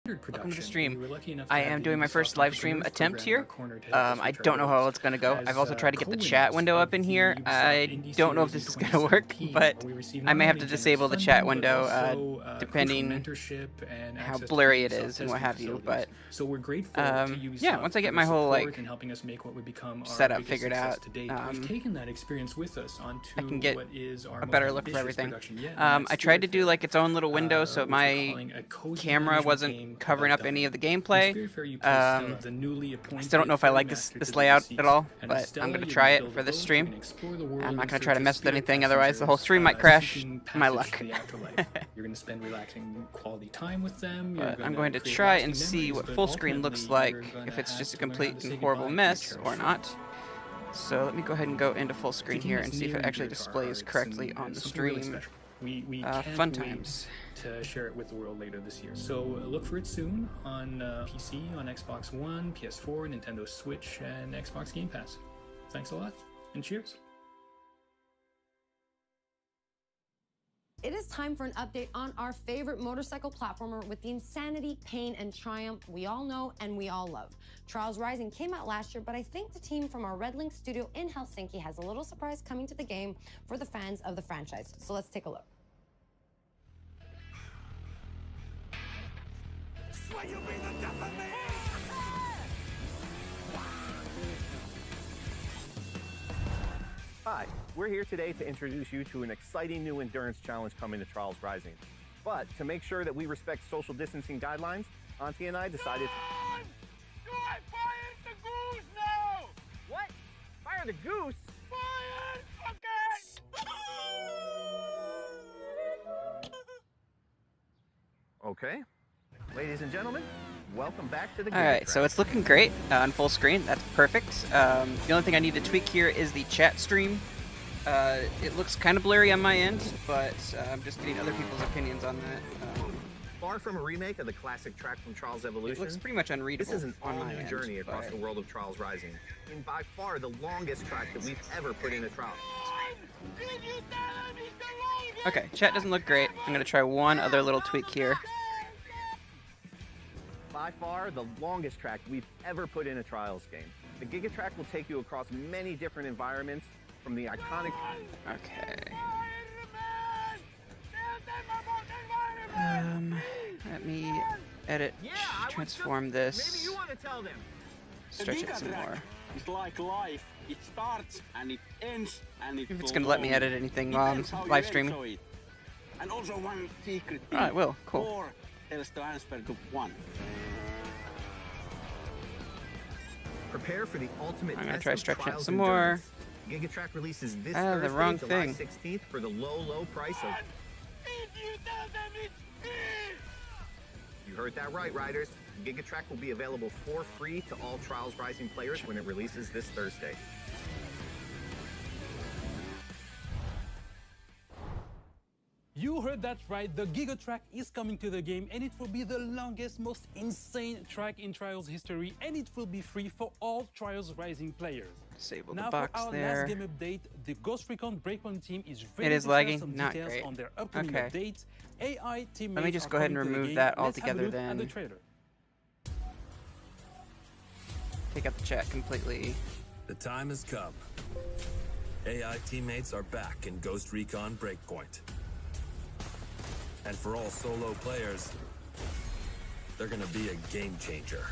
Welcome to the stream. I am doing my first live stream attempt here. I don't know how it's going to go. I've also tried to get the chat window up in here. I don't know if this is going to work, but I may have to disable the chat window depending how blurry it is and what have you. But yeah, once I get my whole setup figured out, I can get a better look for everything. I tried to do like its own little window so my camera wasn't covering up any of the gameplay. I still don't know if I like this layout at all, but I'm going to try it for this stream. I'm not going to try to mess with anything, otherwise the whole stream might crash. My luck. You're going to spend relaxing quality time with them. But I'm going to try and see what full screen looks like, if it's just a complete and horrible mess or not. So let me go ahead and go into full screen here and see if it actually displays correctly on the stream. Fun times. To share it with the world later this year. So look for it soon on PC, on Xbox One, PS4, Nintendo Switch, and Xbox Game Pass. Thanks a lot, and cheers. It is time for an update on our favorite motorcycle platformer with the insanity, pain, and triumph we all know and we all love. Trials Rising came out last year, but I think the team from our Red Link studio in Helsinki has a little surprise coming to the game for the fans of the franchise. So let's take a look. Hi, we're here today to introduce you to an exciting new endurance challenge coming to Trials Rising. But to make sure that we respect social distancing guidelines, Auntie and I decided to... Do I fire the goose now? What? Fire the goose? Fire! Okay! Okay. Ladies and gentlemen, welcome back to the game. Alright, so it's looking great on full screen. That's perfect. The only thing I need to tweak here is the chat stream. It looks kind of blurry on my end, but I'm just getting other people's opinions on that. Far from a remake of the classic track from Trials Evolution, it looks pretty much unreadable. This is an on my all-new end, journey across the world of Trials Rising, and by far the longest track that we've ever put in a trial. Okay, chat doesn't look great. I'm going to try one other little tweak here. By far the longest track we've ever put in a Trials game. The Giga Track will take you across many different environments, from the iconic... Okay. Let me edit, transform this, Maybe you want to tell them. stretch it some more. It's like life. It starts and it ends and it If it's going to let me edit anything while I'm live streaming. And also one secret thing. Alright, will. Cool. 4 tells the answer to 1. Prepare for the ultimate I'm going to test try of stretching it Trials some more. endurance. Giga Track releases this Thursday, the wrong July thing. 16th for the low price of... If you tell them it's free. You heard that right, riders. Giga Track will be available for free to all Trials Rising players when it releases this Thursday. You heard that right, the Giga Track is coming to the game and it will be the longest, most insane track in Trials history, and it will be free for all Trials Rising players. Disable Now the box for our there. last game update, the Ghost Recon Breakpoint team is ready It is to share lagging? some Not details great. on their upcoming Okay. updates. AI teammates Let me just are go ahead and coming to the remove game. that Let's have a altogether look at the then. trailer. Take out the chat completely. The time has come. AI teammates are back in Ghost Recon Breakpoint. And for all solo players, they're gonna be a game changer.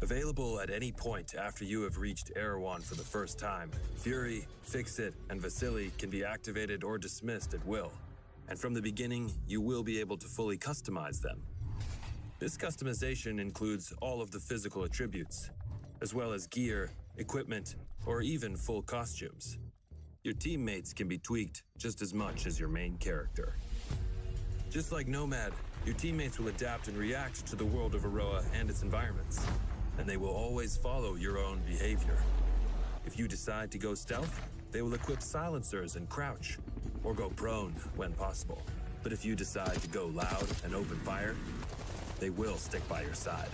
Available at any point after you have reached Erewhon for the first time, Fury, Fix-It, and Vasily can be activated or dismissed at will. And from the beginning, you will be able to fully customize them. This customization includes all of the physical attributes, as well as gear, equipment, or even full costumes. Your teammates can be tweaked just as much as your main character. Just like Nomad, your teammates will adapt and react to the world of Aroa and its environments, and they will always follow your own behavior. If you decide to go stealth, they will equip silencers and crouch, or go prone when possible. But if you decide to go loud and open fire, they will stick by your side.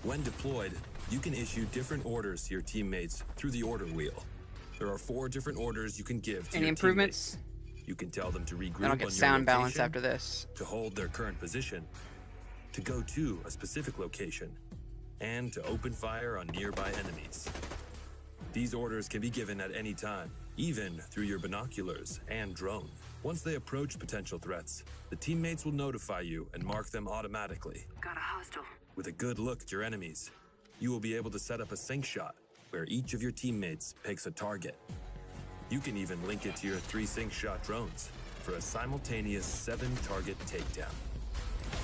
When deployed, you can issue different orders to your teammates through the order wheel. There are 4 different orders you can give to Any your improvements? teammates. You can tell them to regroup I don't on get your sound balance location, after this. to hold their current position, to go to a specific location, and to open fire on nearby enemies. These orders can be given at any time, even through your binoculars and drone. Once they approach potential threats, the teammates will notify you and mark them automatically. Got a hostile. With a good look at your enemies, you will be able to set up a sync shot where each of your teammates picks a target. You can even link it to your 3 sync shot drones for a simultaneous 7-target takedown.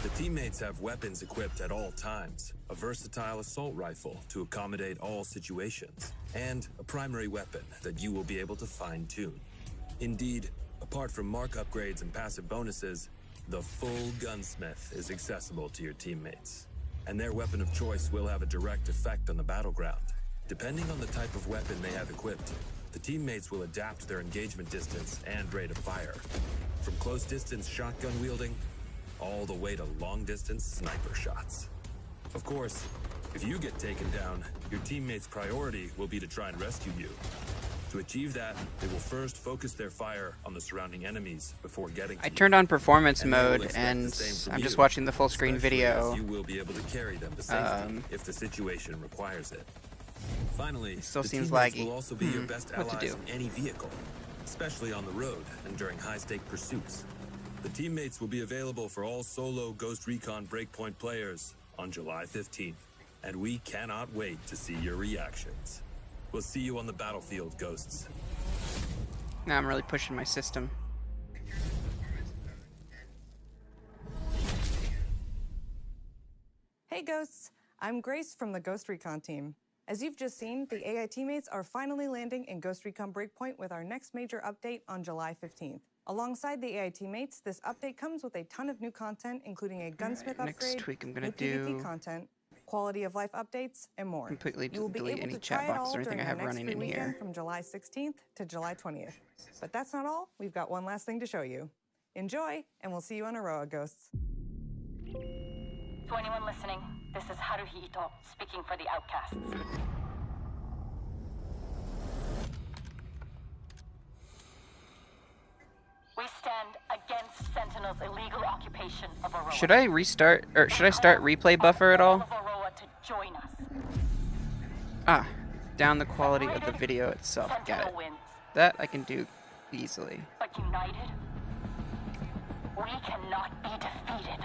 The teammates have weapons equipped at all times, a versatile assault rifle to accommodate all situations, and a primary weapon that you will be able to fine-tune. Indeed, apart from mark upgrades and passive bonuses, the full gunsmith is accessible to your teammates, and their weapon of choice will have a direct effect on the battleground. Depending on the type of weapon they have equipped, the teammates will adapt their engagement distance and rate of fire, from close-distance shotgun wielding all the way to long-distance sniper shots. Of course, if you get taken down, your teammates' priority will be to try and rescue you. To achieve that, they will first focus their fire on the surrounding enemies before getting to I you. turned on performance And they will mode, expect the and same from I'm just you, watching the full screen especially video. as you will be able to carry them to safety if the situation requires it. Finally, Still the seems teammates laggy. will also be your best What to allies do? in any vehicle, especially on the road and during high-stake pursuits. The teammates will be available for all solo Ghost Recon Breakpoint players on July 15th, and we cannot wait to see your reactions. We'll see you on the battlefield, Ghosts. Now I'm really pushing my system. Hey Ghosts, I'm Grace from the Ghost Recon team. As you've just seen, the AI teammates are finally landing in Ghost Recon Breakpoint with our next major update on July 15th. Alongside the AI teammates, this update comes with a ton of new content, including a gunsmith upgrade, next week I'm gonna new PvP do content, quality of life updates, and more. completely You will be delete able any to chat try it boxes all or anything during I our have next running free in weekend here. from July 16th to July 20th. But that's not all. We've got one last thing to show you. Enjoy, and we'll see you on Aroa, Ghosts. To anyone listening, this is Haruhi Ito speaking for the Outcasts. We stand against Sentinel's illegal occupation of Aroa. Should I restart, or should I start replay buffer at all? Of Aroa to join us. Ah, down the quality of the video itself. Got Sentinel it. wins, That I can do easily. but united, we cannot be defeated.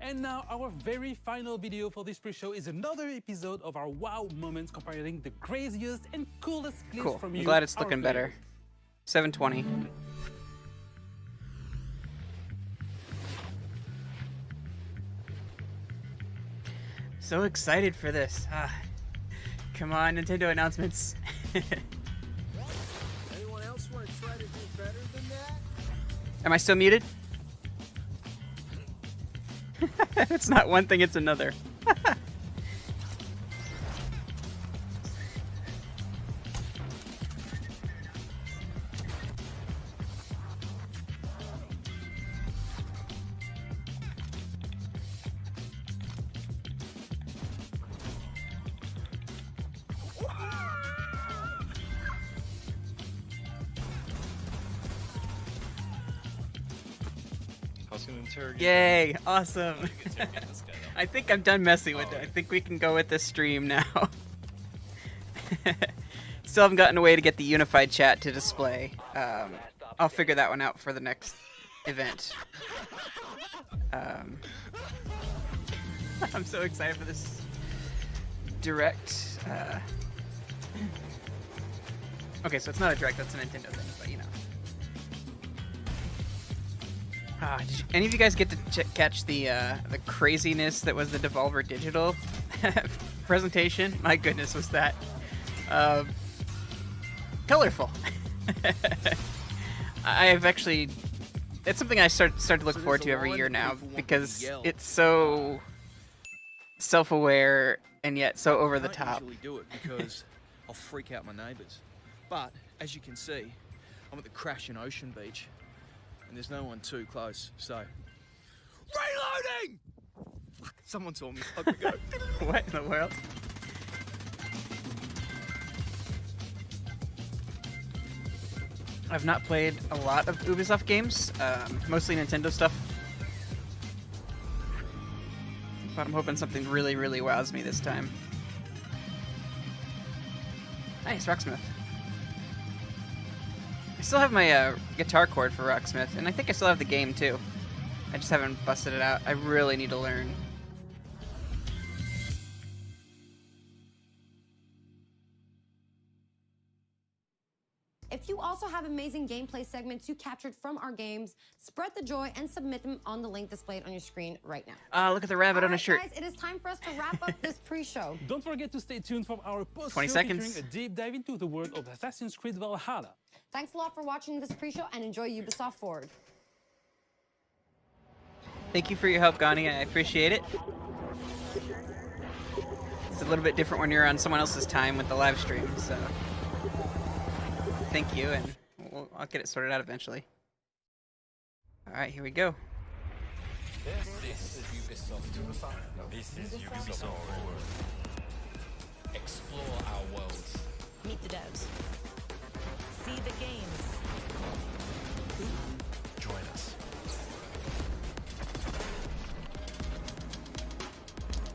And now our very final video for this pre-show is another episode of our wow moments comparing the craziest and coolest clips Cool. from I'm you. glad it's our looking players. better. 720. So excited for this. Come on, Nintendo announcements. Anyone else want to try to do better than that? Am I still muted? It's not one thing, it's another. Yay, awesome. I think I'm done messing with it. I think we can go with this stream now. Still haven't gotten a way to get the unified chat to display. I'll figure that one out for the next event. I'm so excited for this direct. Okay, so it's not a direct, that's a Nintendo thing, but you know. Did any of you guys get to catch the craziness that was the Devolver Digital presentation? My goodness, was that colorful. I've actually... It's something I start to look forward to every year now, because it's so self-aware and yet so over the top. I don't usually do it because I'll freak out my neighbours. But, as you can see, I'm at the Crashing Ocean Beach, and there's no one too close, so... Reloading! Fuck, someone saw me. I gotta go. What in the world? I've not played a lot of Ubisoft games, mostly Nintendo stuff. But I'm hoping something really, really wows me this time. Nice, Rocksmith. I still have my guitar chord for Rocksmith, and I think I still have the game too. I just haven't busted it out. I really need to learn. If you also have amazing gameplay segments you captured from our games, spread the joy and submit them on the link displayed on your screen right now. Look at the rabbit on a shirt. Guys, it is time for us to wrap up this pre-show. Don't forget to stay tuned for our post-show 20 seconds. featuring a deep dive into the world of Assassin's Creed Valhalla. Thanks a lot for watching this pre-show and enjoy Ubisoft Forward. Thank you for your help, Gani. I appreciate it. It's a little bit different when you're on someone else's time with the live stream, so... Thank you, and I'll get it sorted out eventually. Alright, here we go. This is Ubisoft. This is Ubisoft Forward. Explore our worlds. Meet the devs. See the games. Join us.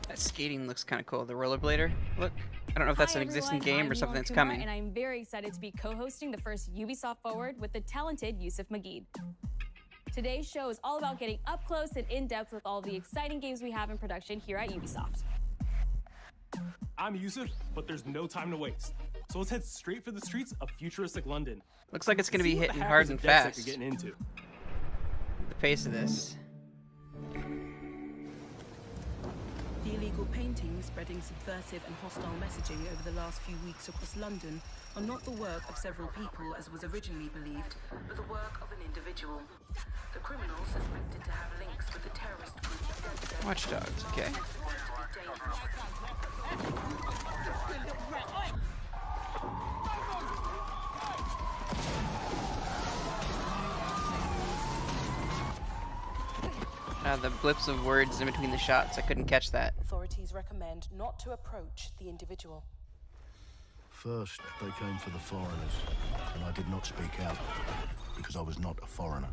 That skating looks kind of cool. The rollerblader. Look. I don't know if that's an existing game or something that's coming. And I'm very excited to be co-hosting the first Ubisoft Forward with the talented Yusuf Magid. Today's show is all about getting up close and in-depth with all the exciting games we have in production here at Ubisoft. I'm Yusuf, but there's no time to waste. So let's head straight for the streets of futuristic London. Looks like it's going to be hitting hard and fast. Getting into. The pace of this. The illegal paintings spreading subversive and hostile messaging over the last few weeks across London are not the work of several people as was originally believed, but the work of an individual. The criminal suspected to have links with the terrorist group. Watch Dogs, okay. The blips of words in between the shots, I couldn't catch that. Authorities recommend not to approach the individual. First, they came for the foreigners, and I did not speak out, because I was not a foreigner.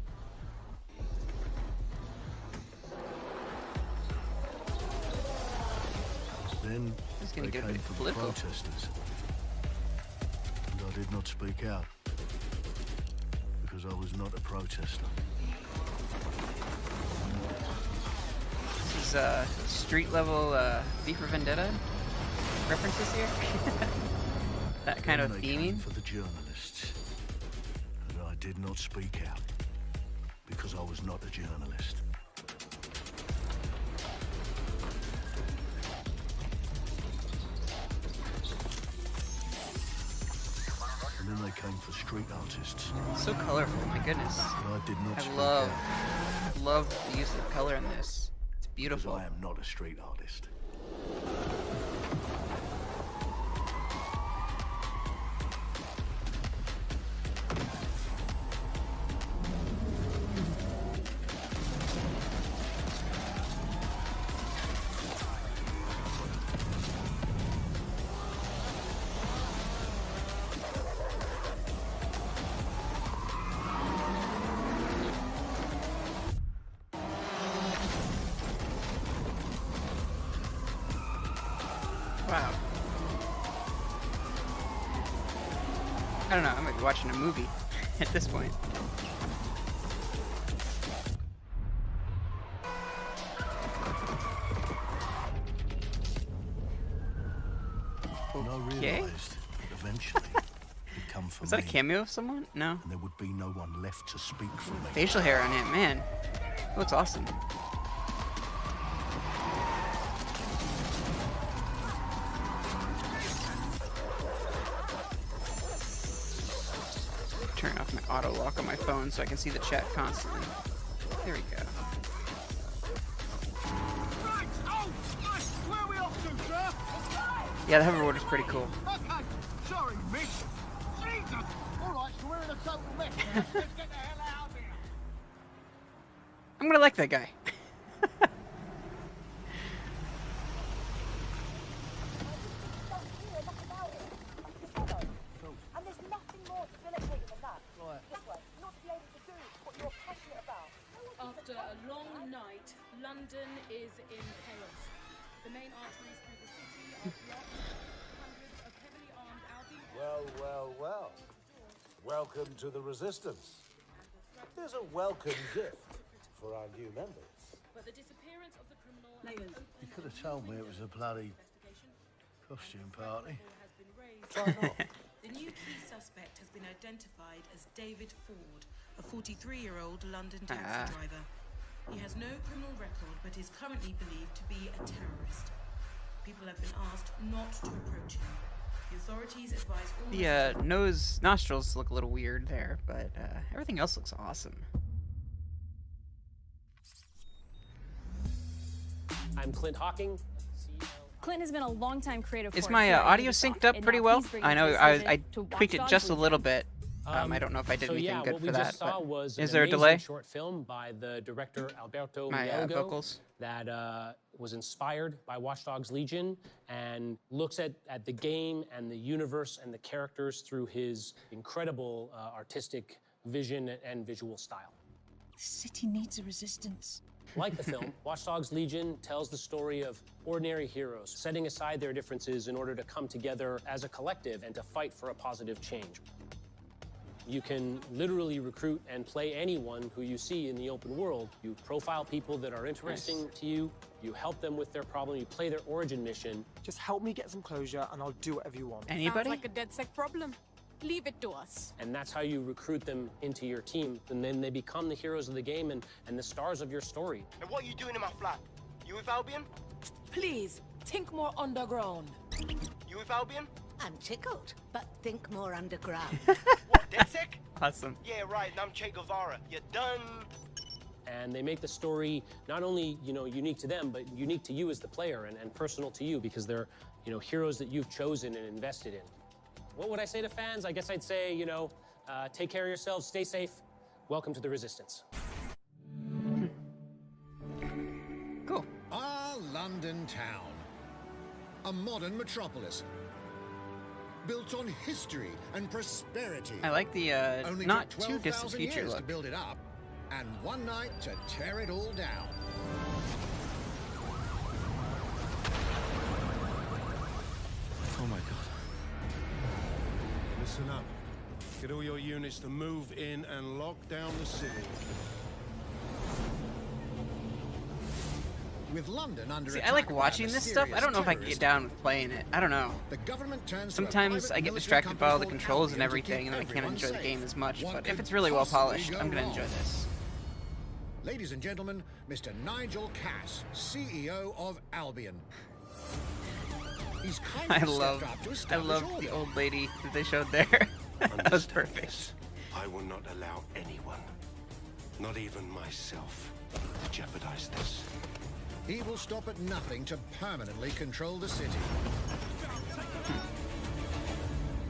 Then, they came for the protesters, and I did not speak out, because I was not a protester. This is street level V for Vendetta references here. That kind of theming. For the journalists, and I did not speak out because I was not a journalist. And then they came for street artists. So colorful, my goodness. But I did not speak love the use of color in this. It's beautiful. Because I am not a street artist. Wow. I don't know, I might be watching a movie at this point. Okay. Eventually, he'd come for Is that a me, cameo of someone? No. and there would be no one left to speak for me. Facial hair on him, man. Looks awesome. turn off my auto lock on my phone so I can see the chat constantly. There we go. Right. Oh, nice. Where are we off to, sir? Yeah, the hoverboard is pretty cool. Okay. Sorry, miss. Jesus. All right, so we're in a total mess. Let's get the hell out of here. I'm gonna like that guy. And there's nothing more debilitating than that. This way, not to be able to do what you're passionate about. After a long night, London is in chaos. The main arteries through the city are blocked. Hundreds of heavily armed Albion... Well. Welcome to the Resistance. There's a welcome gift for our new members. But the disappearance of the criminal... You could have told me it was a bloody costume party. Try not. The new key suspect has been identified as David Ford, a 43-year-old London taxi driver. He has no criminal record, but is currently believed to be a terrorist. People have been asked not to approach him. The authorities advise all... The nostrils look a little weird there, but everything else looks awesome. I'm Clint Hawking. Clint has been a long-time creative. Is my audio synced up pretty well? I know I tweaked it just a little bit. I don't know if I did anything good for that. What we just saw was is there a delay? Short film by the director Alberto my Mielgo vocals that was inspired by Watch Dogs Legion and looks at the game and the universe and the characters through his incredible artistic vision and visual style. The city needs a resistance. Like the film, Watch Dogs Legion tells the story of ordinary heroes setting aside their differences in order to come together as a collective and to fight for a positive change. You can literally recruit and play anyone who you see in the open world. You profile people that are interesting to you, you help them with their problem, you play their origin mission. Just help me get some closure and I'll do whatever you want. Anybody? Sounds like a DedSec problem. Leave it to us. And that's how you recruit them into your team. And then they become the heroes of the game and the stars of your story. And what are you doing in my flat? You with Albion? Please, think more underground. You with Albion? I'm tickled, but think more underground. What, DedSec? Awesome. Yeah, right, and I'm Che Guevara. You're done. And they make the story not only, unique to them, but unique to you as the player and personal to you because they're, heroes that you've chosen and invested in. What would I say to fans? I guess I'd say, take care of yourselves, stay safe. Welcome to the Resistance. Cool. Our London town. A modern metropolis. Built on history and prosperity. I like the Only not took too distant 12,000 future years look. to build it up, and one night to tear it all down. Oh my god. Listen up. Get all your units to move in and lock down the city. With London under See, attack I like by watching this stuff. I don't know if I can get down with playing it. I don't know. The government turns Sometimes I get distracted by all the controls and everything, and I can't enjoy the game as much. But if it's really well polished, I'm gonna enjoy this. Ladies and gentlemen, Mr. Nigel Cass, CEO of Albion. He's I love the old lady that they showed there. That was perfect. I will not allow anyone, not even myself, to jeopardize this. He will stop at nothing to permanently control the city.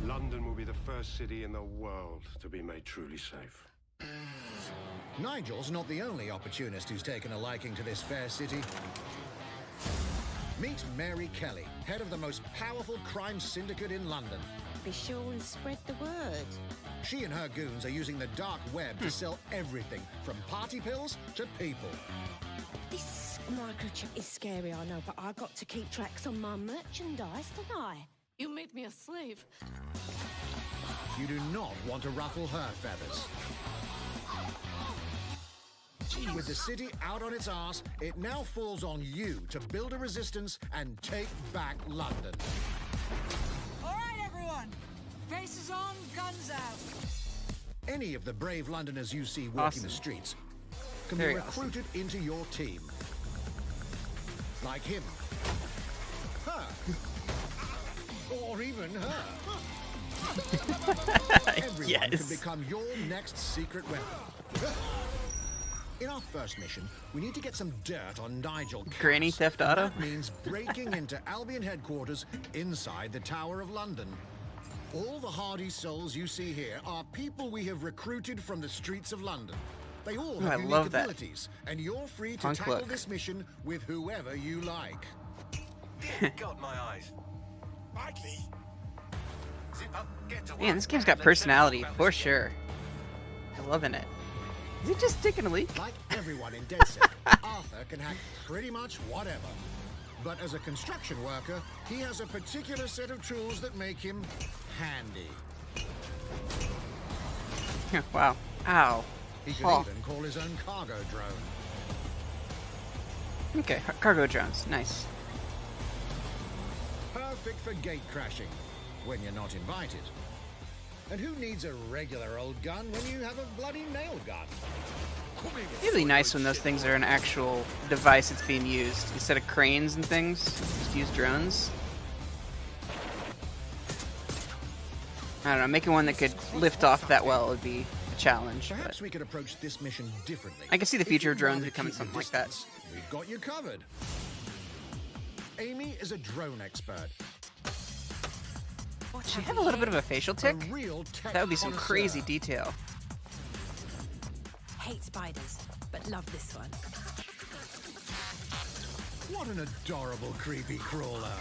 London will be the first city in the world to be made truly safe. Nigel's not the only opportunist who's taken a liking to this fair city. Meet Mary Kelly, head of the most powerful crime syndicate in London. Be sure and spread the word. She and her goons are using the dark web to sell everything from party pills to people. This microchip is scary, I know, but I got to keep tracks on my merchandise, don't I? You made me a slave. You do not want to ruffle her feathers. With the city out on its arse, it now falls on you to build a resistance and take back London. All right, everyone. Faces on, guns out. Any of the brave Londoners you see walking the streets can be recruited into your team. Like him. Her. Or even her. everyone Yes. can become your next secret weapon. In our first mission, we need to get some dirt on Nigel Cass. Granny Theft And Auto? that means breaking into Albion headquarters inside the Tower of London. All the hardy souls you see here are people we have recruited from the streets of London. They all Ooh, I have unique love that. abilities, and you're free to Punk tackle look. this mission with whoever you like. Got my eyes. Badly. Zip up, get to Man, this game's got personality for sure. I'm loving it. Is he just taking a leak? Like everyone in DedSec, Arthur can hack pretty much whatever. But as a construction worker, he has a particular set of tools that make him handy. Wow. Ow. He can Oh. even call his own cargo drone. Okay, cargo drones. Nice. Perfect for gate crashing, when you're not invited. And who needs a regular old gun when you have a bloody nail gun? It's really nice when those things are an actual device that's being used instead of cranes and things. Just use drones. I don't know. Making one that could lift off that well would be a challenge. Perhaps But we could approach this mission differently. I can see the future of If you'd drones rather becoming keep something your like that. distance, we've got you covered. Amy is a drone expert. Does she have a little bit of a facial tick? A real tech That would be some connoisseur. crazy detail. Hate spiders, but love this one. What an adorable creepy crawler.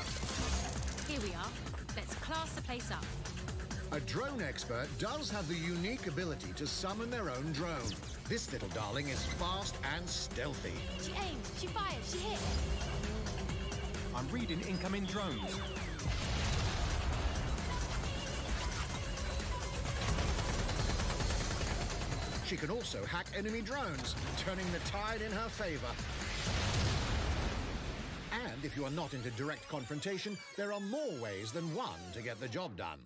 Here we are. Let's class the place up. A drone expert does have the unique ability to summon their own drone. This little darling is fast and stealthy. She aimed, she fired, she hit. I'm reading incoming drones. She can also hack enemy drones, turning the tide in her favor. And if you are not into direct confrontation, there are more ways than one to get the job done.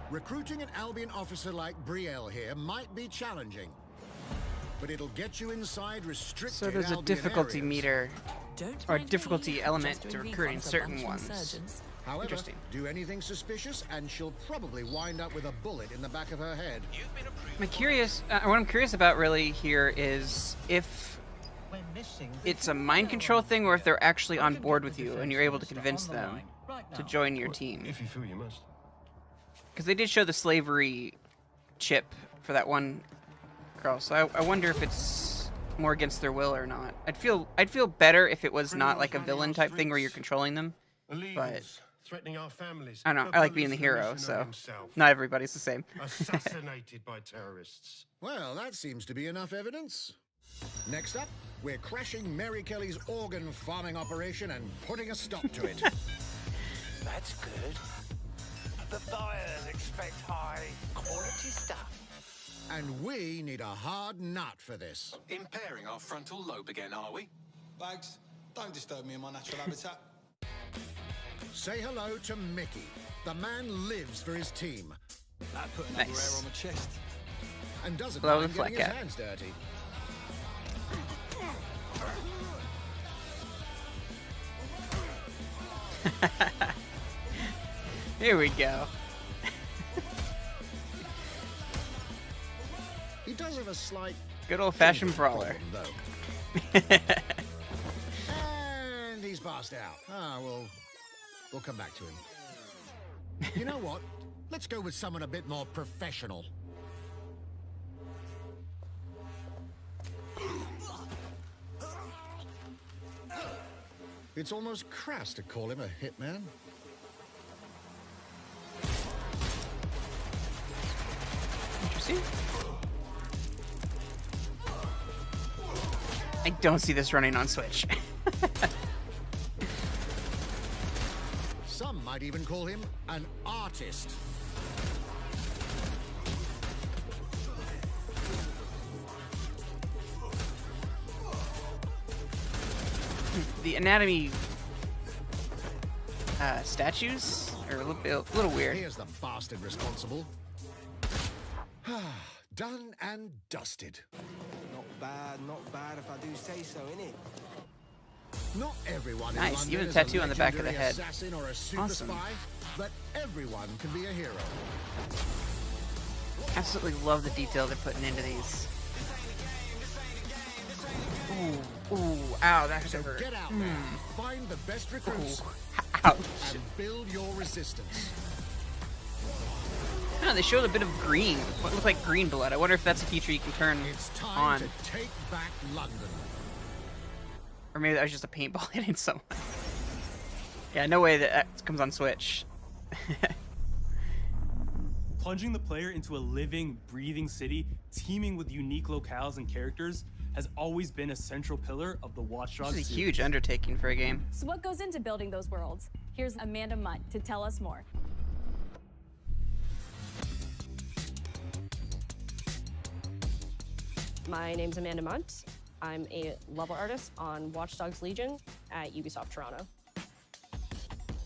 Recruiting an Albion officer like Brielle here might be challenging, but it'll get you inside restricted So there's a Albion difficulty areas. meter Don't or mind difficulty me, element just to doing recruiting recon for certain bunch of ones. insurgents. However, Interesting. do anything suspicious and she'll probably wind up with a bullet in the back of her head. I'm curious. What I'm curious about really here is if it's a mind control thing or if they're actually on board with you and you're able to convince them to join your team. If you feel you must. Because they did show the slavery chip for that one girl, so I wonder if it's more against their will or not. I'd feel better if it was not like a villain type thing where you're controlling them. But Threatening our families. I don't know. I like being the hero, so not everybody's the same. Assassinated by terrorists. Well, that seems to be enough evidence. Next up, we're crashing Mary Kelly's organ farming operation and putting a stop to it. That's good. The buyers expect high quality stuff. And we need a hard nut for this. Impairing our frontal lobe again, are we? Bags, don't disturb me in my natural habitat. Say hello to Mickey. The man lives for his team. That put Nice. another hair on my chest. And doesn't Blow mind the flat getting his cap. hands dirty. Here we go. He does have a slight Good old-fashioned brawler. problem, though. And he's passed out. Ah, well, we'll come back to him. You know what? Let's go with someone a bit more professional. It's almost crass to call him a hitman. Interesting. I don't see this running on Switch. Some might even call him an artist. The anatomy statues are a little weird. Here's the bastard responsible. Done and dusted. Not bad if I do say so, innit? Not everyone Nice, in London even a is tattoo on the back of the legendary head. assassin or a super Awesome. spy, but everyone can be a hero. Absolutely love the detail they're putting into these. Ooh, ooh, ow, that So hurt. get out there, find the best recruits, Ouch. and build your resistance. Oh, they showed a bit of green. What looked like green blood. I wonder if that's a feature you can turn Time on. to take back London. Or maybe that was just a paintball hitting someone. Yeah, no way that comes on Switch. Plunging the player into a living, breathing city teeming with unique locales and characters has always been a central pillar of the Watch Dogs This is a series. huge undertaking for a game. So what goes into building those worlds? Here's Amanda Munt to tell us more. My name's Amanda Munt. I'm a level artist on Watch Dogs Legion at Ubisoft Toronto.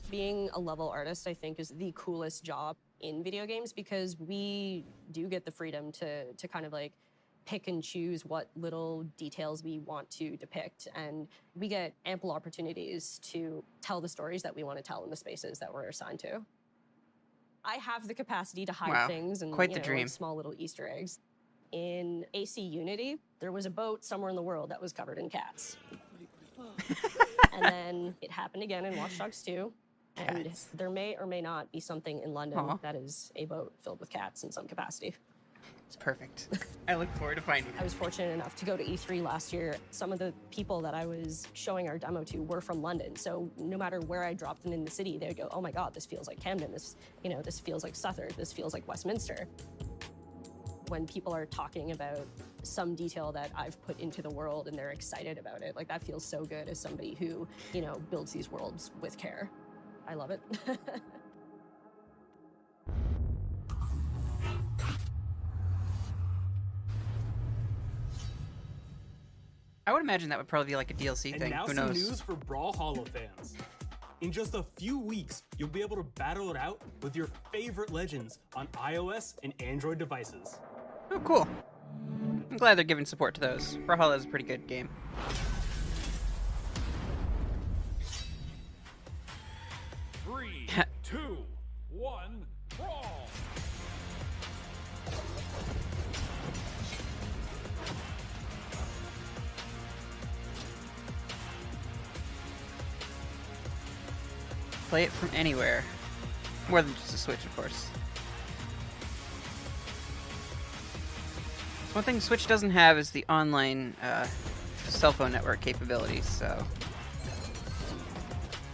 Being a level artist, I think, is the coolest job in video games because we do get the freedom to kind of like pick and choose what little details we want to depict. And we get ample opportunities to tell the stories that we want to tell in the spaces that we're assigned to. I have the capacity to hide Wow, things and quite the like dream. small little Easter eggs. In AC Unity, there was a boat somewhere in the world that was covered in cats. And then it happened again in Watch Dogs 2. And Cats. there may or may not be something in London Aw. that is a boat filled with cats in some capacity. It's perfect. I look forward to finding I it. was fortunate enough to go to E3 last year. Some of the people that I was showing our demo to were from London. So no matter where I dropped them in the city, they would go, oh my God, this feels like Camden. This feels like Southwark. This feels like Westminster. When people are talking about some detail that I've put into the world and they're excited about it, like that feels so good as somebody who, builds these worlds with care. I love it. I would imagine that would probably be like a DLC And thing. now Who some knows? news for Brawlhalla fans. In just a few weeks, you'll be able to battle it out with your favorite legends on iOS and Android devices. Oh, cool. I'm glad they're giving support to those. Brawlhalla is a pretty good game. Three, 2, 1, brawl! Play it from anywhere. More than just a Switch, of course. One thing Switch doesn't have is the online cell phone network capabilities, so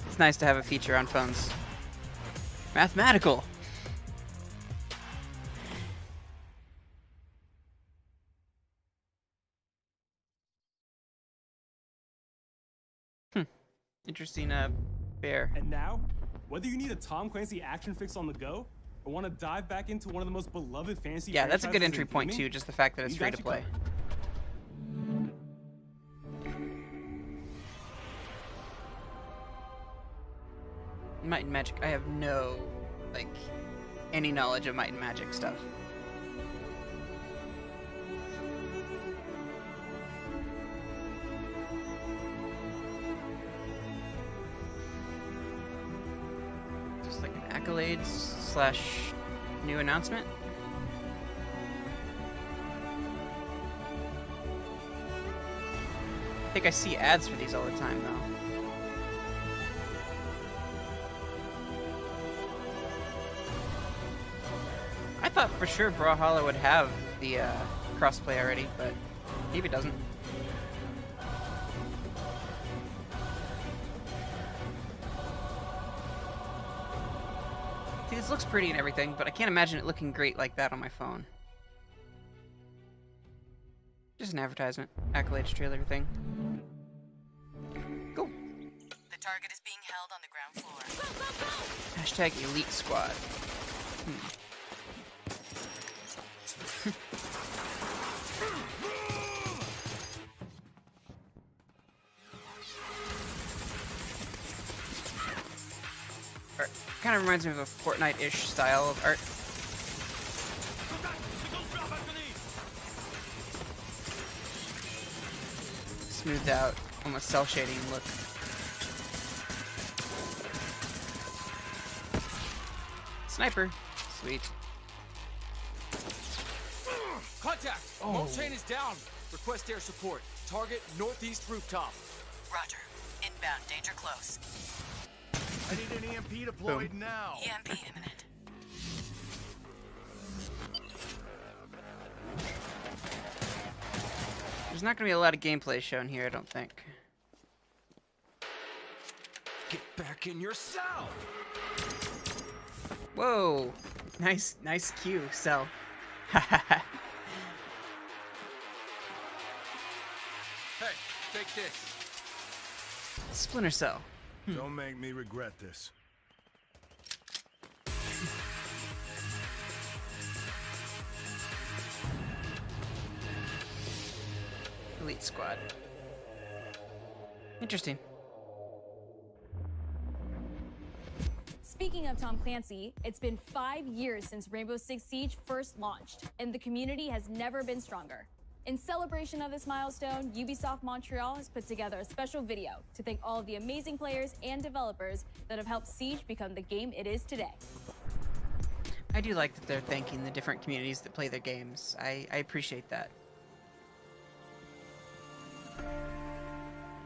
it's nice to have a feature on phones. Mathematical! Interesting bear. And now, whether you need a Tom Clancy action fix on the go, or want to dive back into one of the most beloved fantasy Yeah, that's a good franchises entry in point gaming, too, just the fact that it's we free got to you play. Might and Magic, I have no, any knowledge of Might and Magic stuff. Just like an accolades / new announcement. I think I see ads for these all the time, though. I thought for sure Brawlhalla would have the crossplay already, but maybe it doesn't. See, this looks pretty and everything, but I can't imagine it looking great like that on my phone. Just an advertisement, accolades trailer thing. Cool. The target is being held on the ground floor. Hashtag Elite Squad. Art kind of reminds me of a Fortnite-ish style of art. Smoothed out, almost cel-shading look. Sniper. Sweet. Contact! Remote chain is down. Request air support. Target northeast rooftop. Roger. Inbound, danger close. I need an EMP deployed now. EMP imminent. There's not going to be a lot of gameplay shown here, I don't think. Get back in your cell! Whoa! Nice cue, cell. Hey, take this. Splinter Cell. Don't make me regret this. Elite Squad. Interesting. Speaking of Tom Clancy, it's been 5 years since Rainbow Six Siege first launched, and the community has never been stronger. In celebration of this milestone, Ubisoft Montreal has put together a special video to thank all of the amazing players and developers that have helped Siege become the game it is today. I do like that they're thanking the different communities that play their games. I appreciate that.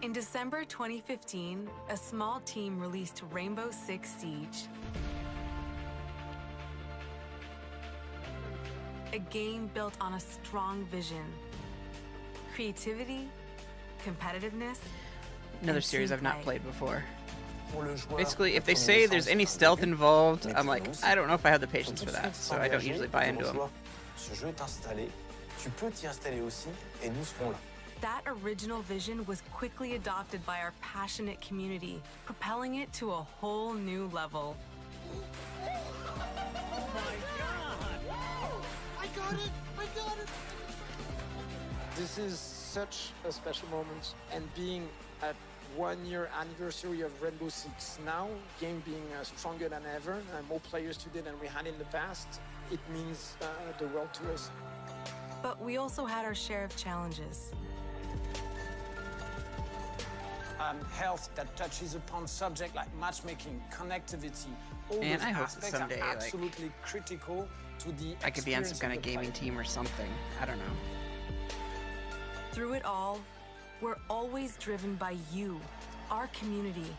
In December 2015, a small team released Rainbow Six Siege. A game built on a strong vision, creativity, competitiveness. Another series I've not played before. Basically, if they say there's any stealth involved, I'm like, I don't know if I have the patience for that, so I don't usually buy into them. That original vision was quickly adopted by our passionate community, propelling it to a whole new level. I got it! This is such a special moment, and being at 1 year anniversary of Rainbow Six now, game being stronger than ever, more players today than we had in the past, it means the world to us. But we also had our share of challenges. Health that touches upon subjects like matchmaking, connectivity, all Man, those I hope that aspects someday, are like, absolutely critical to the I could be on some experience kind of of the gaming player. team or something. I don't know. Through it all, we're always driven by you, our community.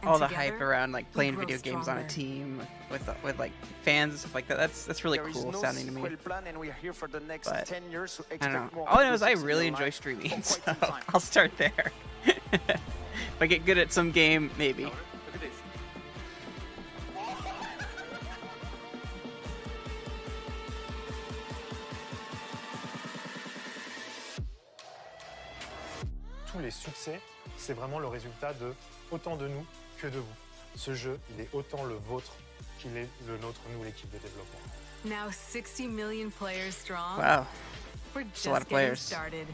And All the together, hype around like we playing grow video games on a stronger. team with like fans and stuff like that. That's really There is cool no sounding to me. sequel plan, and we're here for the next But 10 years, so I don't know. expect more All I know is Rainbow I Six in really your enjoy life streaming, for so quite some time. I'll start there. If I get good at some game, maybe. Look at this. Tous les succès, c'est vraiment le résultat de autant de nous que de vous. Ce jeu, il est autant le vôtre qu'il est le nôtre, nous, l'équipe de développement. Now 60 million players strong. Wow. We're That's just a lot of getting players. started.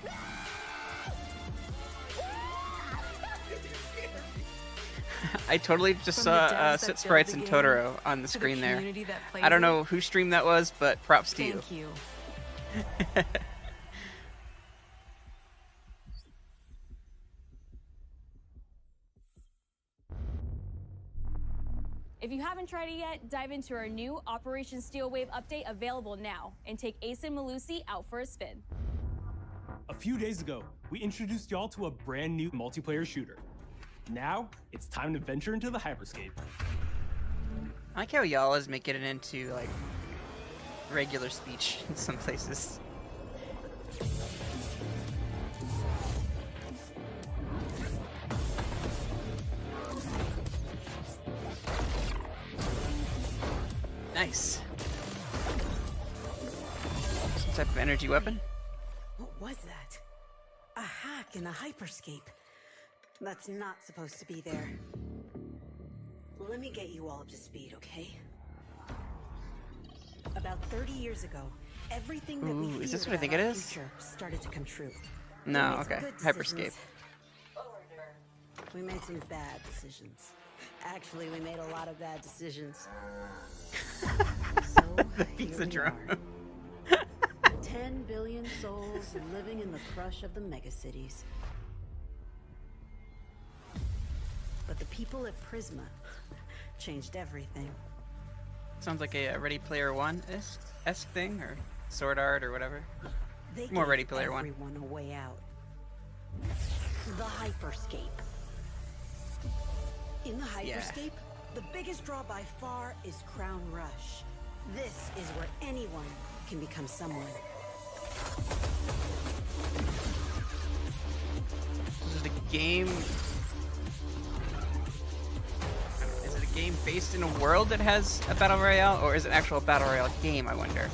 I totally just From the saw devs that Sit build Sprites the and game Totoro on the to the screen there. community that plays I don't it. know whose stream that was, but props to you. Thank you. If you haven't tried it yet, dive into our new Operation Steel Wave update available now and take Ace and Malusi out for a spin. A few days ago, we introduced y'all to a brand new multiplayer shooter. Now, it's time to venture into the hyperscape. I like how y'all is making it into like regular speech in some places. Nice. Some type of energy weapon. What was that? A hack in the hyperscape. That's not supposed to be there. Let me get you all up to speed, okay? About 30 years ago, everything that we Ooh, is this feared what I think about it our is? future started to come true. No, We made some okay. good Hyperscape. decisions. We made some bad decisions. Actually, we made a lot of bad decisions. The pizza drone. 10 billion souls living in the crush of the megacities. But the people at Prisma changed everything. Sounds like a Ready Player One-esque thing, or sword art, or whatever. They More gave Ready Player One. everyone a way out. The Hyperscape. In the Hyperscape, the biggest draw by far is Crown Rush. This is where anyone can become someone. Is it a game? Is it a game based in a world that has a battle royale, or is it an actual battle royale game? I wonder,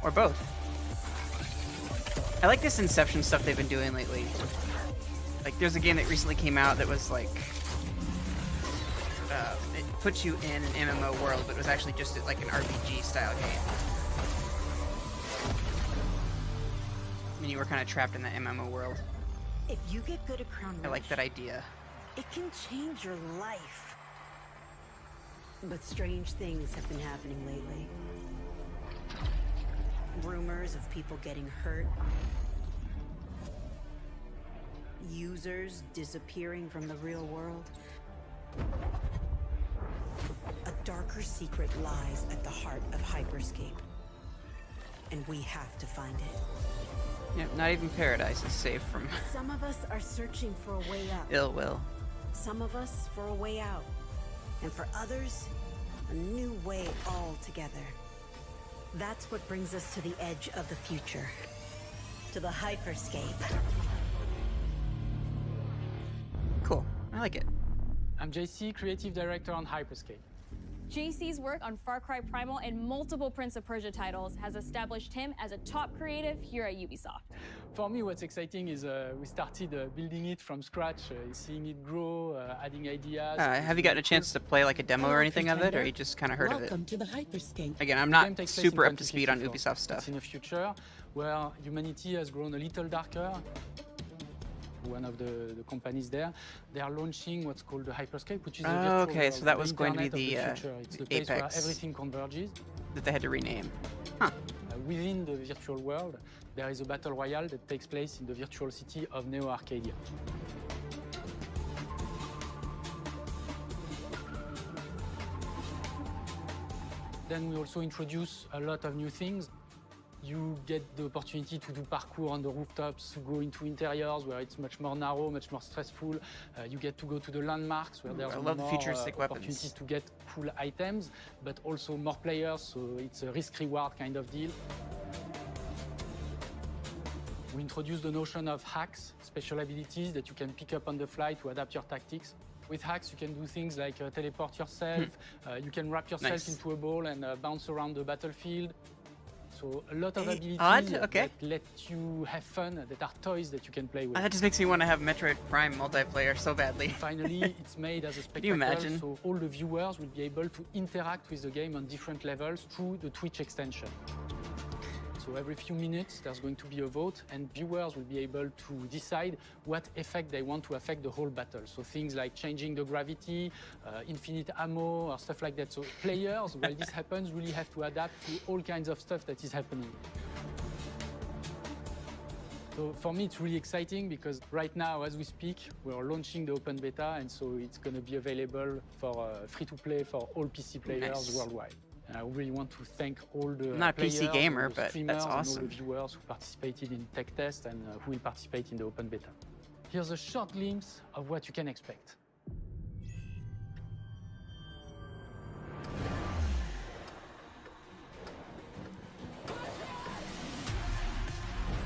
or both. I like this Inception stuff they've been doing lately. Like, there's a game that recently came out that was like, it puts you in an MMO world, but it was actually just like an RPG style game. And you were kind of trapped in the MMO world. If you get good at Crown Rush, I like that idea. it can change your life. But strange things have been happening lately. Rumors of people getting hurt. Users disappearing from the real world. A darker secret lies at the heart of Hyperscape. And we have to find it. Yep, not even Paradise is safe from Some of us are searching for a way up. ill will. Some of us for a way out. And for others, a new way altogether. That's what brings us to the edge of the future. To the Hyperscape. Cool. I like it. I'm JC, Creative Director on Hyperscape. JC's work on Far Cry Primal and multiple Prince of Persia titles has established him as a top creative here at Ubisoft. For me, what's exciting is we started building it from scratch, seeing it grow, adding ideas. Have you gotten a chance to play like a demo or anything of it, or you just kind of heard of it? Welcome to the Hyperscape. Again, I'm not super up to speed on Ubisoft stuff. It's in a future where humanity has grown a little darker. One of the companies there, they are launching what's called the Hyperscape, which is a virtual okay, world, so that was going to be internet the, of future. It's the place where Apex everything converges. that they had to rename. Huh. Within the virtual world, there is a battle royale that takes place in the virtual city of Neo Arcadia. Then we also introduce a lot of new things. You get the opportunity to do parkour on the rooftops, to go into interiors where it's much more narrow, much more stressful. You get to go to the landmarks where there's more opportunities to get cool items, but also more players, so it's a risk-reward kind of deal. We introduce the notion of hacks, special abilities that you can pick up on the fly to adapt your tactics. With hacks, you can do things like teleport yourself, you can wrap yourself into a ball and bounce around the battlefield. So a lot of abilities that let you have fun, that are toys that you can play with. That just makes me want to have Metroid Prime multiplayer so badly. Finally, it's made as a spectacle, Can you imagine? so all the viewers will be able to interact with the game on different levels through the Twitch extension. So every few minutes, there's going to be a vote, and viewers will be able to decide what effect they want to affect the whole battle. So things like changing the gravity, infinite ammo, or stuff like that. So players, while this happens, really have to adapt to all kinds of stuff that is happening. So for me, it's really exciting because right now, as we speak, we're launching the open beta, and so it's going to be available for free-to-play for all PC players worldwide. And I really want to thank all the I'm not a players, PC gamer, all the but streamers, that's and all awesome. the viewers who participated in tech test and who will participate in the open beta. Here's a short glimpse of what you can expect.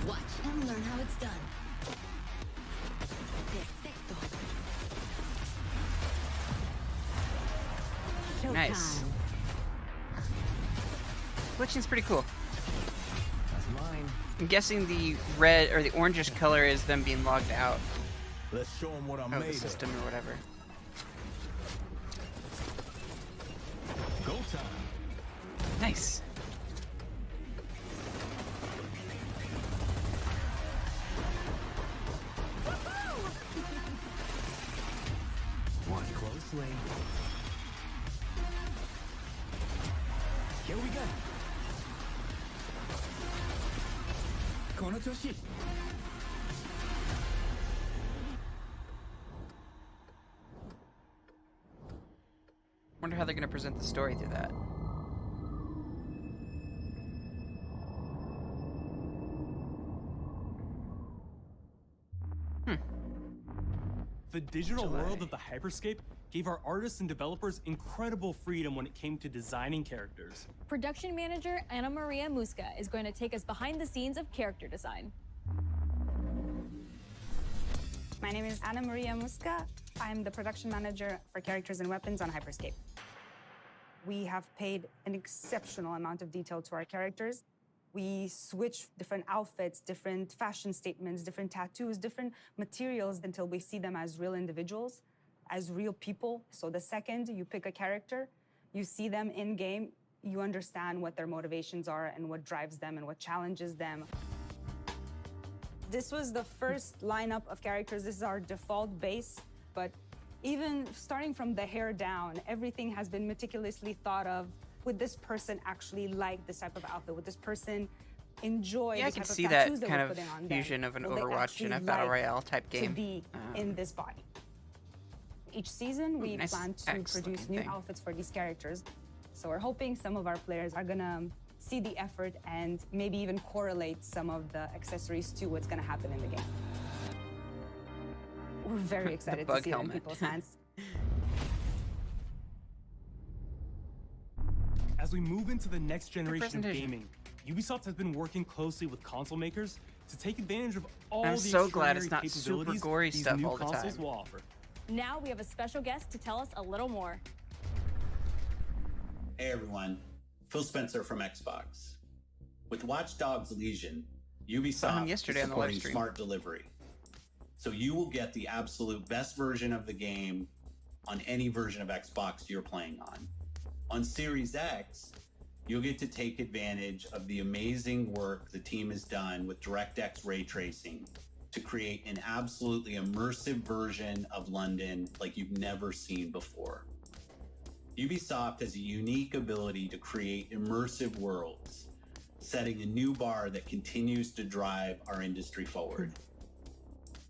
Watch and learn how it's done. Perfecto. Nice. Glitching's pretty cool. That's mine. I'm guessing the red or the orangish color is them being logged out. Let's show them what I'm of made the system or whatever. Go time. Nice. Watch closely. Here we go. Konotoshi. Wonder how they're gonna present the story through that. The digital world of the Hyperscape gave our artists and developers incredible freedom when it came to designing characters. Production manager Ana Maria Musca is going to take us behind the scenes of character design. My name is Ana Maria Musca. I'm the production manager for characters and weapons on Hyperscape. We have paid an exceptional amount of detail to our characters. We switch different outfits, different fashion statements, different tattoos, different materials until we see them as real individuals, as real people. So the second you pick a character, you see them in game, you understand what their motivations are and what drives them and what challenges them. This was the first lineup of characters. This is our default base, but even starting from the hair down, everything has been meticulously thought of. Would this person actually like this type of outfit? Would this person enjoy Yeah, I the can type see of that tattoos that kind we're of putting on them? fusion of an Will they Overwatch actually and a Battle like Royale type game. to be in this body? Each season, we nice plan to produce X-looking new thing. outfits for these characters. So we're hoping some of our players are gonna see the effort and maybe even correlate some of the accessories to what's gonna happen in the game. We're very excited to bug see it in helmet. people's hands. As we move into the next generation of presentation. gaming, Ubisoft has been working closely with console makers to take advantage of all I'm the so glad it's extraordinary not super capabilities gory these stuff new all the consoles time. will offer. Now we have a special guest to tell us a little more. Hey everyone, Phil Spencer from Xbox. With Watch Dogs Legion, Ubisoft yesterday is on the live supporting stream. smart delivery. So you will get the absolute best version of the game on any version of Xbox you're playing on. On Series X, you'll get to take advantage of the amazing work the team has done with DirectX ray tracing to create an absolutely immersive version of London like you've never seen before. Ubisoft has a unique ability to create immersive worlds, setting a new bar that continues to drive our industry forward.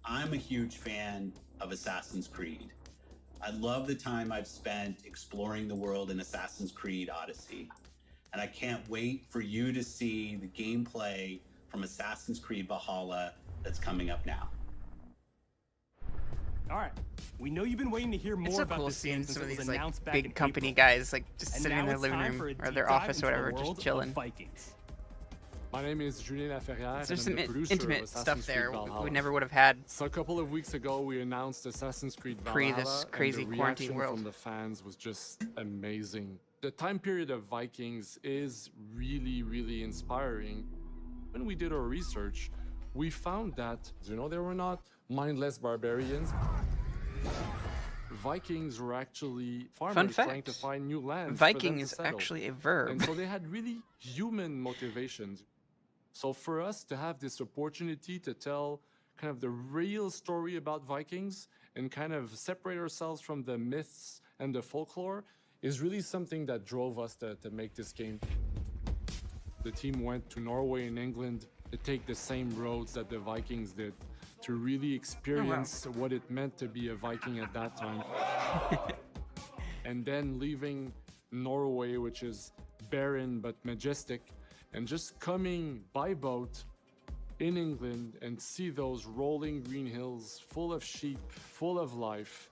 I'm a huge fan of Assassin's Creed. I love the time I've spent exploring the world in Assassin's Creed Odyssey, and I can't wait for you to see the gameplay from Assassin's Creed Valhalla that's coming up now. All right, we know you've been waiting to hear more It's so about cool this game seeing since some it of was these like announced back in big company April. guys like just And sitting in now their it's living time for a room or deep their dive office into or the whatever, world just of chilling. Vikings. My name is Julien Laferrière. There's and I'm some the producer intimate of stuff Assassin's Creed there Valhalla. we never would have had So a couple of weeks ago, we announced Assassin's Creed pre Valhalla, this and crazy the quarantine reaction world. from the fans was just amazing. The time period of Vikings is really, really inspiring. When we did our research, we found that, they were not mindless barbarians. Vikings were actually farmers trying to find new lands. Viking for them to is settle. actually a verb. And so they had really human motivations. So for us to have this opportunity to tell kind of the real story about Vikings and kind of separate ourselves from the myths and the folklore is really something that drove us to make this game. The team went to Norway and England to take the same roads that the Vikings did, to really experience what it meant to be a Viking at that time. And then leaving Norway, which is barren but majestic, and just coming by boat in England and see those rolling green hills full of sheep, full of life,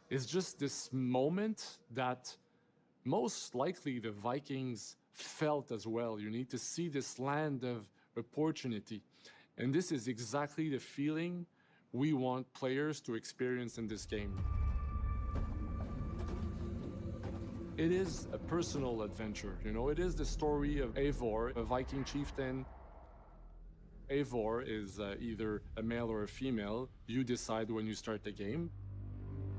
is just this moment that most likely the Vikings felt as well. You need to see this land of opportunity. And this is exactly the feeling we want players to experience in this game. It is a personal adventure, it is the story of Eivor, a Viking chieftain. Eivor is either a male or a female. You decide when you start the game.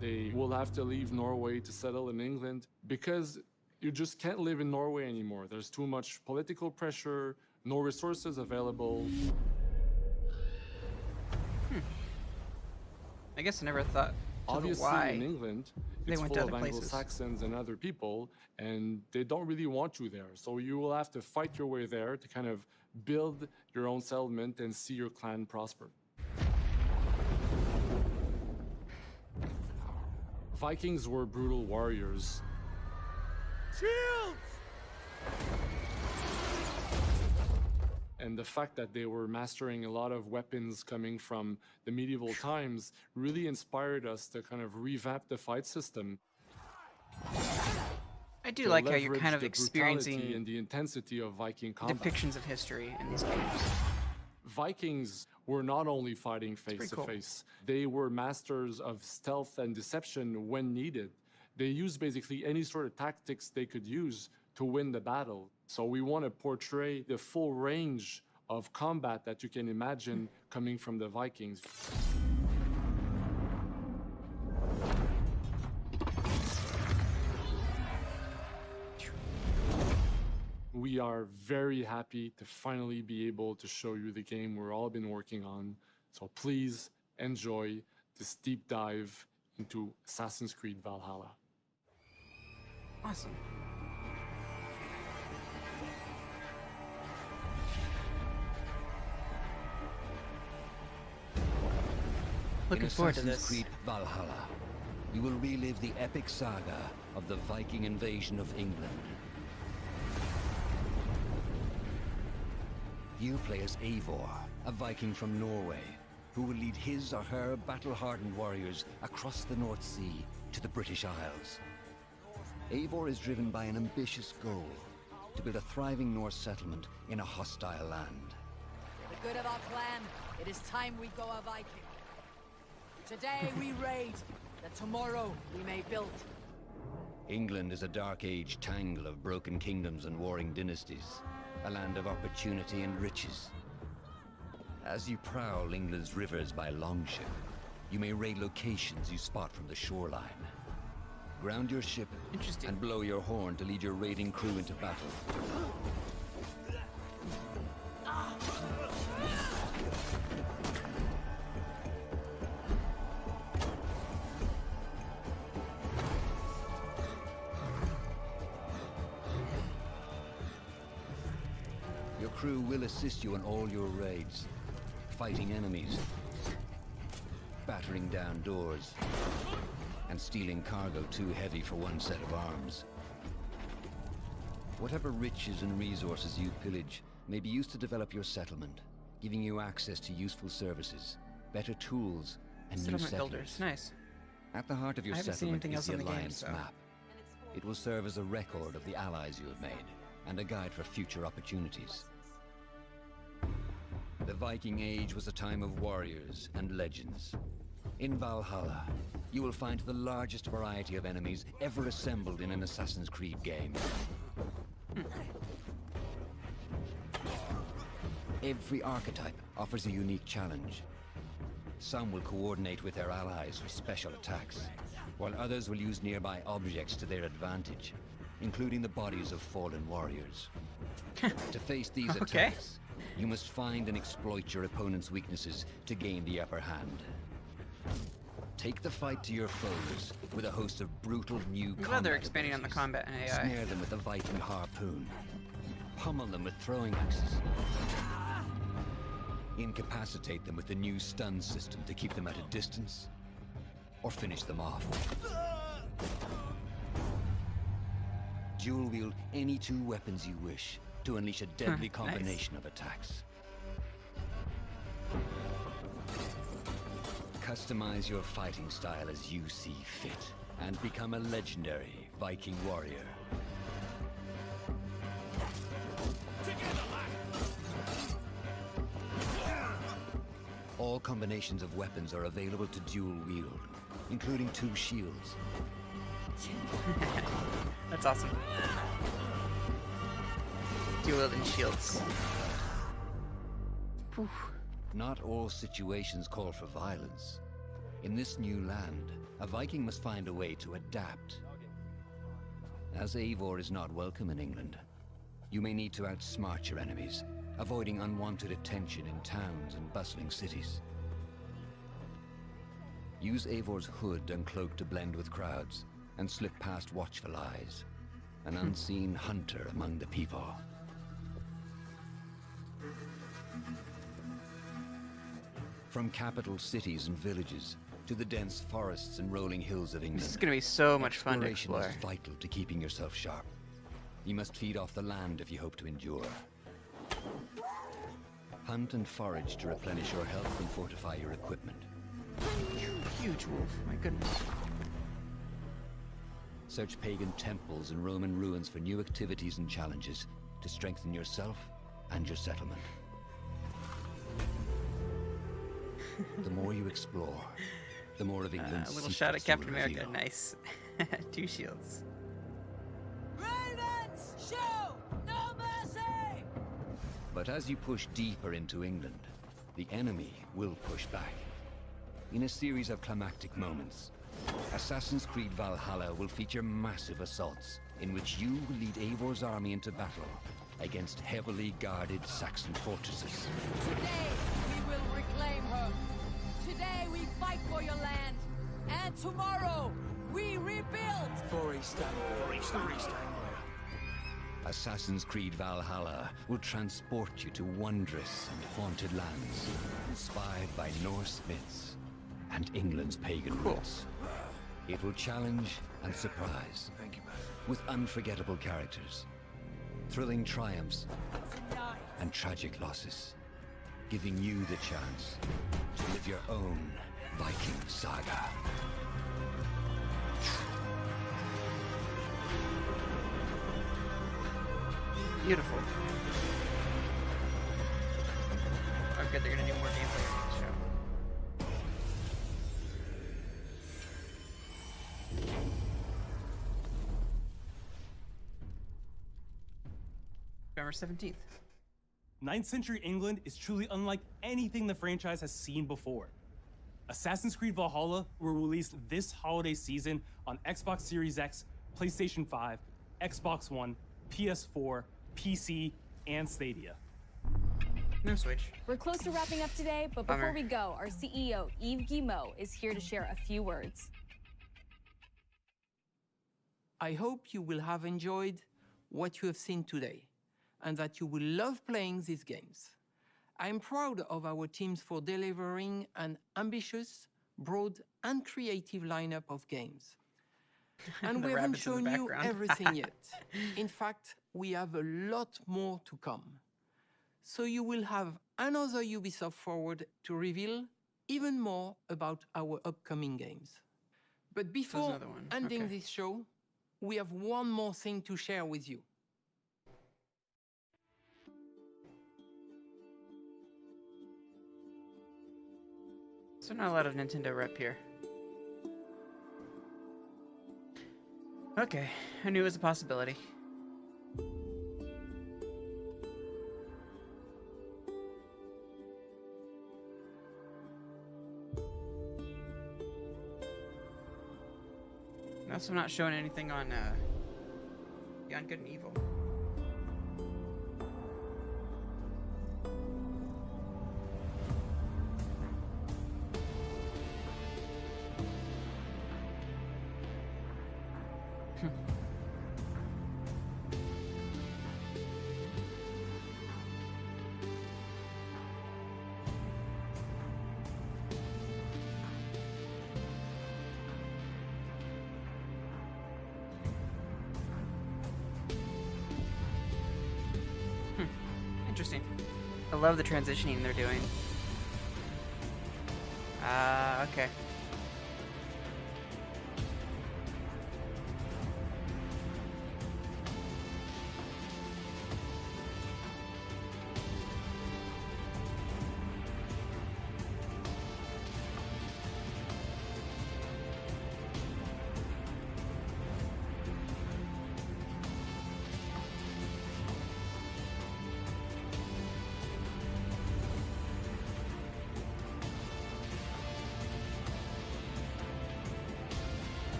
They will have to leave Norway to settle in England because you just can't live in Norway anymore. There's too much political pressure, no resources available. I guess I never thought Obviously, why in England, they it's went full to of other places. Anglo-Saxons and other people, and they don't really want you there. So you will have to fight your way there to kind of build your own settlement and see your clan prosper. Vikings were brutal warriors. Shields! And the fact that they were mastering a lot of weapons coming from the medieval times really inspired us to kind of revamp the fight system. I do like how you're kind of the experiencing brutality and the intensity of Viking combat. depictions of history in these games. Vikings were not only fighting face to face, they were masters of stealth and deception when needed. They used basically any sort of tactics they could use to win the battle. So we want to portray the full range of combat that you can imagine coming from the Vikings. We are very happy to finally be able to show you the game we've all been working on. So please enjoy this deep dive into Assassin's Creed Valhalla. Awesome. Looking forward to this. Assassin's Creed Valhalla, you will relive the epic saga of the Viking invasion of England. You play as Eivor, a Viking from Norway, who will lead his or her battle-hardened warriors across the North Sea to the British Isles. Eivor is driven by an ambitious goal, to build a thriving Norse settlement in a hostile land. For the good of our clan, it is time we go a Viking. Today we raid, that tomorrow we may build. England is a dark age tangle of broken kingdoms and warring dynasties, a land of opportunity and riches. As you prowl England's rivers by longship, you may raid locations you spot from the shoreline. Ground your ship and blow your horn to lead your raiding crew into battle. Your crew will assist you in all your raids, fighting enemies, battering down doors, and stealing cargo too heavy for one set of arms. Whatever riches and resources you pillage may be used to develop your settlement, giving you access to useful services, better tools, and new settlers. Builders. Nice. At the heart of your I haven't seen settlement anything is else the on the game, Alliance so. map. It will serve as a record of the allies you have made, and a guide for future opportunities. The Viking Age was a time of warriors and legends. In Valhalla, you will find the largest variety of enemies ever assembled in an Assassin's Creed game. Every archetype offers a unique challenge. Some will coordinate with their allies for special attacks, while others will use nearby objects to their advantage, including the bodies of fallen warriors. To face these attacks, you must find and exploit your opponent's weaknesses to gain the upper hand. Take the fight to your foes with a host of brutal new combat. Glad they're expanding on the combat and AI. Snare them with a Viking harpoon. Pummel them with throwing axes. Incapacitate them with the new stun system to keep them at a distance, or finish them off. Dual wield any two weapons you wish to unleash a deadly combination of attacks. Customize your fighting style as you see fit, and become a legendary Viking warrior. All combinations of weapons are available to dual wield, including 2 shields. That's awesome. Dual wielding shields. Whew. Not all situations call for violence. In this new land, a Viking must find a way to adapt. As Eivor is not welcome in England, you may need to outsmart your enemies, avoiding unwanted attention in towns and bustling cities. Use Eivor's hood and cloak to blend with crowds, and slip past watchful eyes, an unseen hunter among the people. From capital cities and villages to the dense forests and rolling hills of England, This is going to be so much fun to exploration explore. is vital to keeping yourself sharp. You must feed off the land if you hope to endure. Hunt and forage to replenish your health and fortify your equipment. Huge wolf, my goodness. Search pagan temples and Roman ruins for new activities and challenges to strengthen yourself and your settlement. The more you explore, the more of England's a little shot at secrets you'll Captain America, reveal. nice. 2 shields. Ravens, show no mercy! But as you push deeper into England, the enemy will push back. In a series of climactic moments, Assassin's Creed Valhalla will feature massive assaults in which you will lead Eivor's army into battle against heavily guarded Saxon fortresses. Today, we will reclaim her. Today, we fight for your land. And tomorrow, we rebuild. For East Assassin's Creed Valhalla will transport you to wondrous and haunted lands, inspired by Norse myths and England's pagan roots. It will challenge and surprise, with unforgettable characters, thrilling triumphs, and tragic losses, giving you the chance to live your own Viking saga. Beautiful. Oh good, they're gonna do more gameplay in this show. November 17th. 9th century England is truly unlike anything the franchise has seen before. Assassin's Creed Valhalla will release this holiday season on Xbox Series X, PlayStation 5, Xbox One, PS4, PC, and Stadia. No Switch. We're close to wrapping up today, but before we go, our CEO, Yves Guillemot, is here to share a few words. I hope you will have enjoyed what you have seen today, and that you will love playing these games. I'm proud of our teams for delivering an ambitious, broad, and creative lineup of games. And we haven't shown you everything yet. In fact, we have a lot more to come. So you will have another Ubisoft Forward to reveal even more about our upcoming games. But before ending this show, we have one more thing to share with you. So not a lot of Nintendo rep here. Okay, I knew it was a possibility. I'm also not showing anything on Beyond Good and Evil. Interesting. I love the transitioning they're doing. Okay.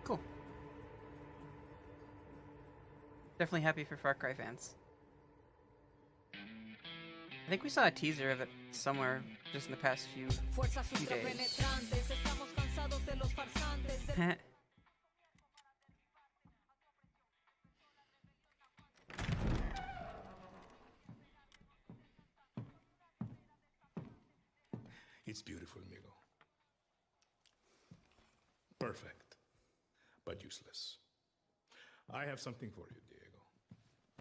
Cool. Definitely happy for Far Cry fans. I think we saw a teaser of it somewhere just in the past few days. It's beautiful, Migo. Perfect, but useless. I have something for you, Diego.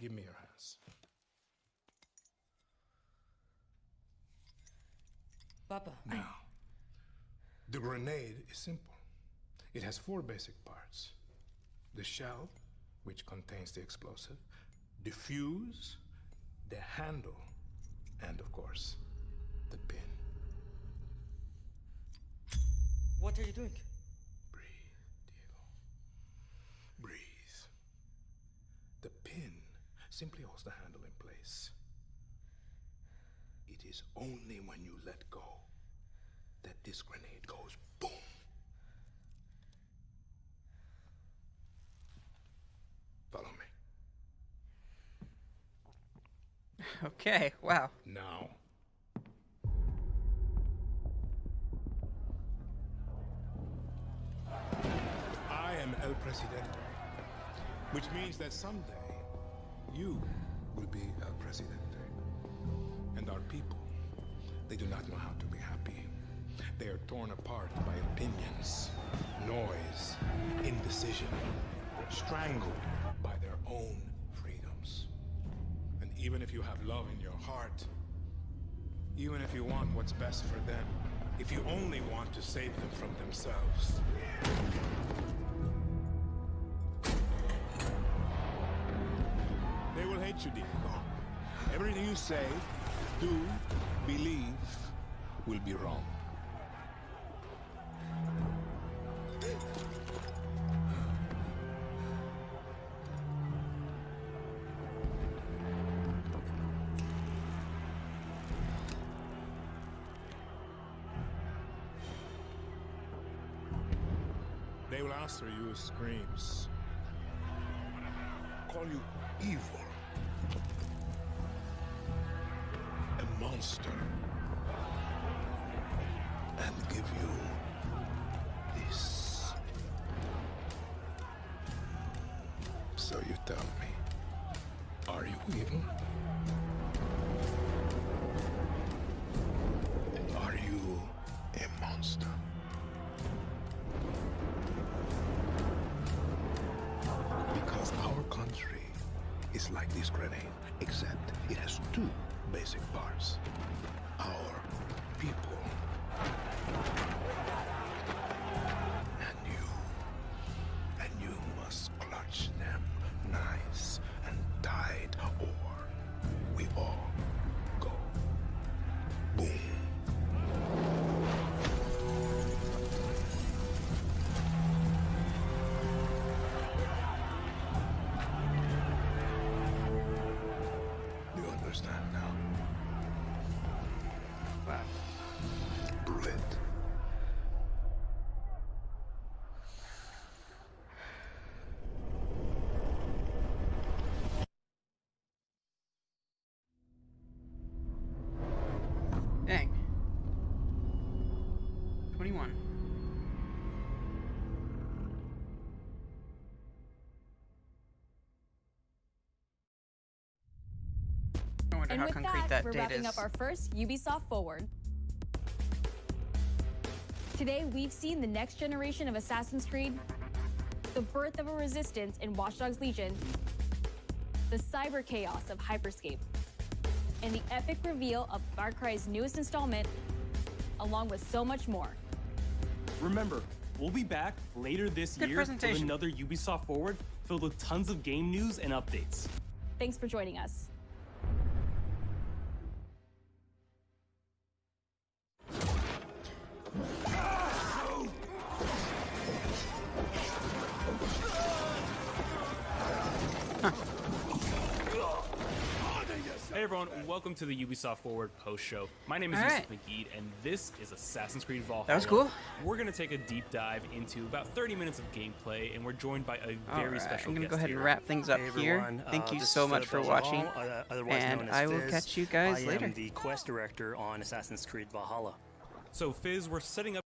Give me your hands. Papa. Now, the grenade is simple. It has 4 basic parts. The shell, which contains the explosive, the fuse, the handle, and of course, the pin. What are you doing? Breathe, Diego. Breathe. The pin simply holds the handle in place. It is only when you let go that this grenade goes boom. Follow me. Okay, wow. Now. I am El Presidente, which means that someday you will be El Presidente. And our people, they do not know how to be happy. They are torn apart by opinions, noise, indecision, strangled by their own freedoms. And even if you have love in your heart, even if you want what's best for them, if you only want to save them from themselves, they will hate you, Diego. Everything you say, do, believe, will be wrong. They will answer you with screams, call you evil, a monster, and give you this. So you tell me, are you evil? Are you a monster? Because our country is like this grenade, except it has 2 basic parts. Our people. And you must clutch them nice and tight, or we all go boom. You understand now? Wow. Prove it. Dang. 21. I wonder And how with concrete that, that we're date wrapping is. up our first Ubisoft Forward. Today, we've seen the next generation of Assassin's Creed, the birth of a resistance in Watch Dogs Legion, the cyber chaos of Hyperscape, and the epic reveal of Far Cry's newest installment, along with so much more. Remember, we'll be back later this Good year with presentation. another Ubisoft Forward filled with tons of game news and updates. Thanks for joining us. Hey everyone, welcome to the Ubisoft Forward post show. My name is All Yusuf right. McGee, and this is Assassin's Creed Valhalla. That was cool. We're going to take a deep dive into about 30 minutes of gameplay, and we're joined by a All very right, special I'm gonna guest go ahead here. and wrap things up Hey here. everyone, Thank you this so is much for Philip watching, Belgemont, otherwise and known as I will Fizz. catch you guys I later. am the quest director on Assassin's Creed Valhalla. So Fizz, we're setting up